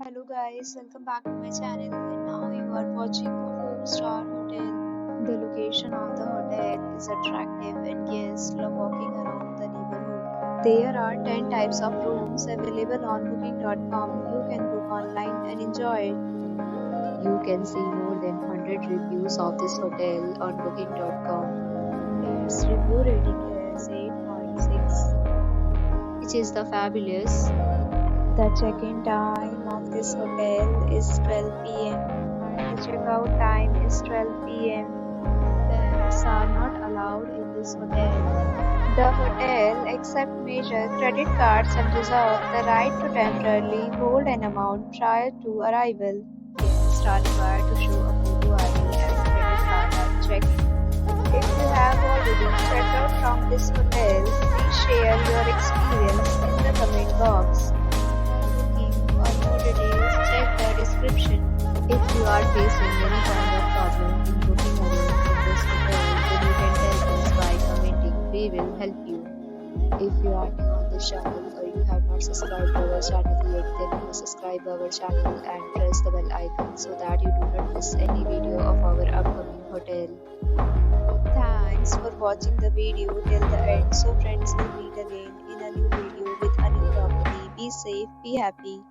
Hello guys, welcome back to my channel and now you are watching a 4-star hotel. The location of the hotel is attractive and guests love walking around the neighborhood. There are 10 types of rooms available on booking.com. You can book online and enjoy it. You can see more than 100 reviews of this hotel on booking.com. Its review rating is 8.6, which is the fabulous. The check-in time of this hotel is 12 p.m. and the check-out time is 12 p.m. Pets are not allowed in this hotel. The hotel accepts major credit cards and reserves the right to temporarily hold an amount prior to arrival. Guests are required to show a photo ID and credit card at check-in. If you have already checked out from this hotel, please share your experience in the comment box. For more details, check the description. If you are facing any kind of problem in booking a room in this hotel, then you can tell us by commenting. We will help you. If you are new on this channel or you have not subscribed to our channel yet, then you must subscribe our channel and press the bell icon so that you do not miss any video of our upcoming hotel. Thanks for watching the video till the end. So friends, will meet again in a new video with a new property. Be safe, be happy.